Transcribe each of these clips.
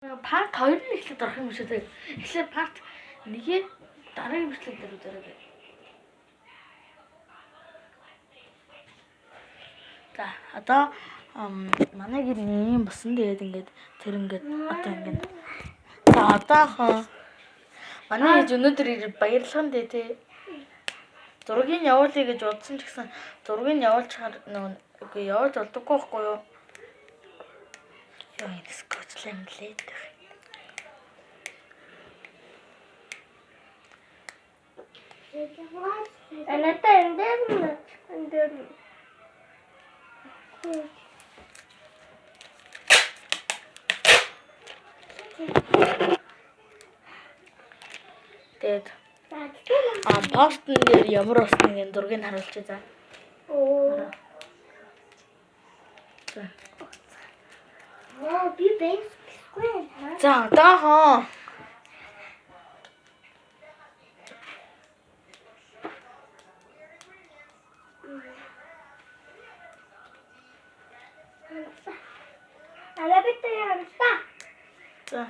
Part 2-ыг эхлээд орох юм шиг тийм. Эхлээд part 1-ийг дараагийн бичлэг дээр үзээрэй. За одоо манай гэр ийм болсон. Тэгээд ингээд тэр ингээд одоо ингээд. За одоо манай ээж өнөөдөр баярлахын дээ тий. Зургийг явуулъя гэж бодсон ч гэсэн зургийг явуулчихаар үгүй явуулж болдоггүй байхгүй юу? Яа энэ скочланд лээд. Анатаа энэ Тэгээд постн дээр ямар болсныг энэ зургийг харуулчих за. Оо. За. Би бэйсгүй. За одоо За.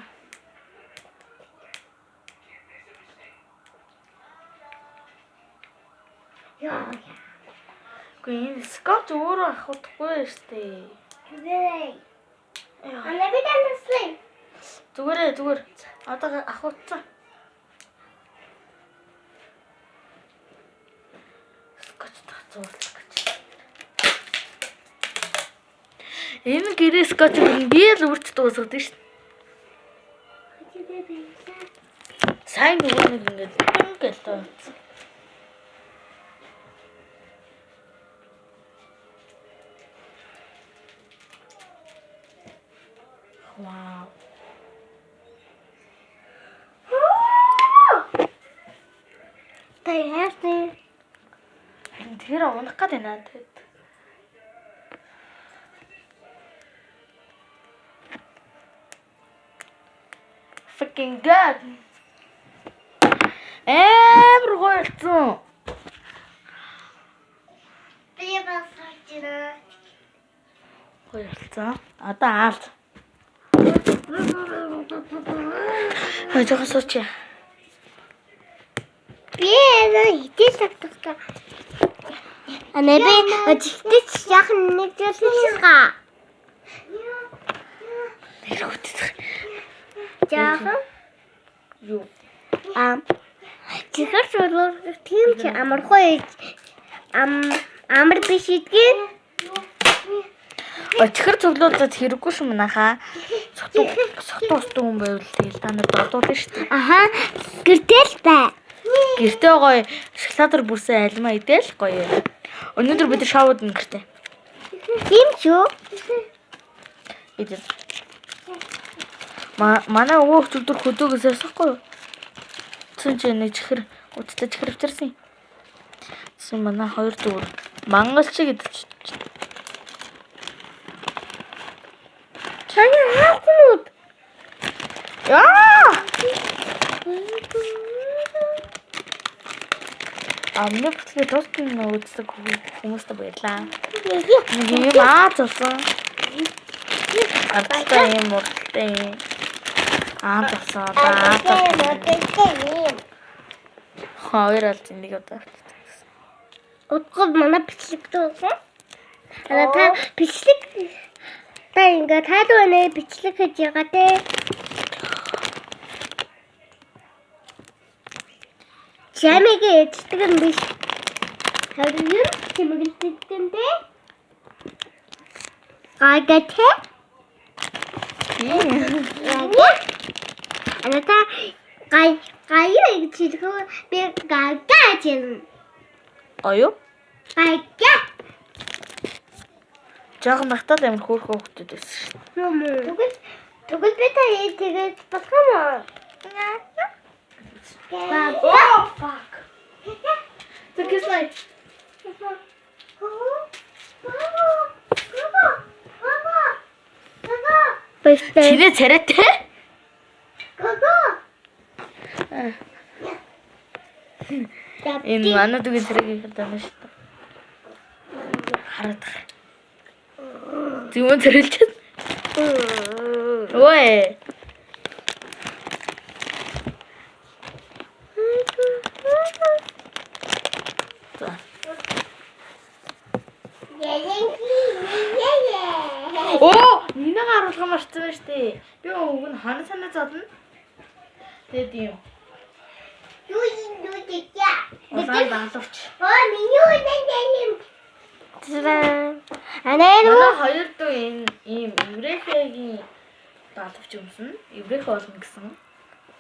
Яа. Гүн скотч өөрөө авахгүй штэ. Зүгээр. Одоо авахцсан. Скотч тацуулах гэж. Энэ гэрээ скотч би л үрч дуусгад штэ. Сайн нөгөө нэг ингээд тоо. Wow. Таяасны. Тэр унах гээд байна тэгэд. Fucking god. Гоё болсон. Би басчихна. Гоё болсон. Одоо аалт. Хожоос очие. Би хэдий тагтах. Би өчигдөж яхан нэг зүйлсгаа. Нэрхүүтэх. Яахан? Юу? Чихэр шулуур тийм ч амархой амар биш идэгэн. Чихэр цуглуулаад хэрэггүй шүү манайхаа. Сохтуустай хүн байвал тэгэл та нар додуулна шүү дээ. Аха. Гэртэл бай. Гэртээ гоё шоколадор бүрсэн альмаа идэл гоё. Өнөөдөр бид шоуд нь гэртээ. Тийм шүү. Идэл. Манай өвөө өчигдөр хөдөөгөөс ясахгүй юу? Цэн ч нэг чихэр уттай чихэр авчирсан. Тэсээ манай хоёр дүүр мангалч гэдэг. Чаня хаахнууд. Яа! Амны бүтлгээ дуустал үздэг хүмүүстээ баярлаа. Нэг юм зурсан. Артай юм урттай. Зурсан. Хоёр аль зинэг одоо. Утгад манай бичлэг дуусан. Та бичлэг та ингээд тайлбар нэ бичлэг хийж байгаа те. Чамигээ ичдэг юм биш. Харин юу чимэглэдэг юм те? Агат. Аната гая гэж хэлэхөө би гагаж юм. Аюу? Гая. Жаахан багтаад амар хөөрхөн хөвгдөд байсан шүү. Тэгвэл би та тэгээд болох юм уу? Oh fuck. The kiss light. Чиний царайтай? Энэ манай дүүгийн царайг ихэд байна шүү дээ. Хараад. Зүүн царайлчаад. Ой. дээ. Би уг нь хана санаа зовно. Тэгээд юм. Юу дийя. Улаан даалгавч. Миний үдэн Анаа Манай хоёр дуу ийм еврейхээгийн даалгавч юмсан. Еврейх болно гэсэн.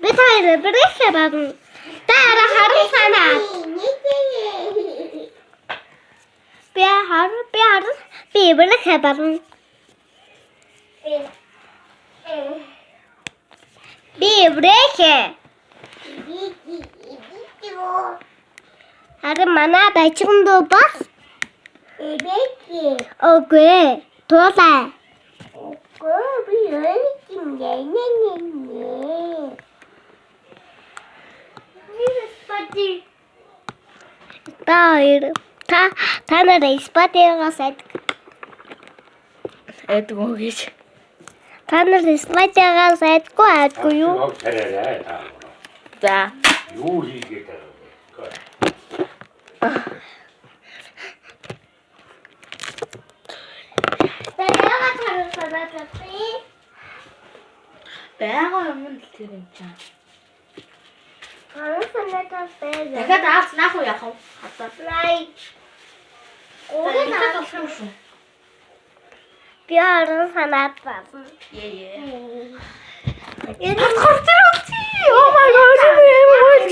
би таараа брэхэ бабн. Таараа харин санаа. Би брэхэ бабн. Би брэхэ. Аре мана бачгын дөө бас. Окей. Туулаа. Би яачих та нараа спатигаас Эдгөө гэж. та нараа спатигаас айдгүй юу? За. Юу хийгээд байгаа вэ? Бага юм л тэр юм чам. Дахиад аавч наах уу яах вэ? Хатаа. Гурван болох юм шүү. Би харин санаад байна. Ээ. Энэ Oh my god.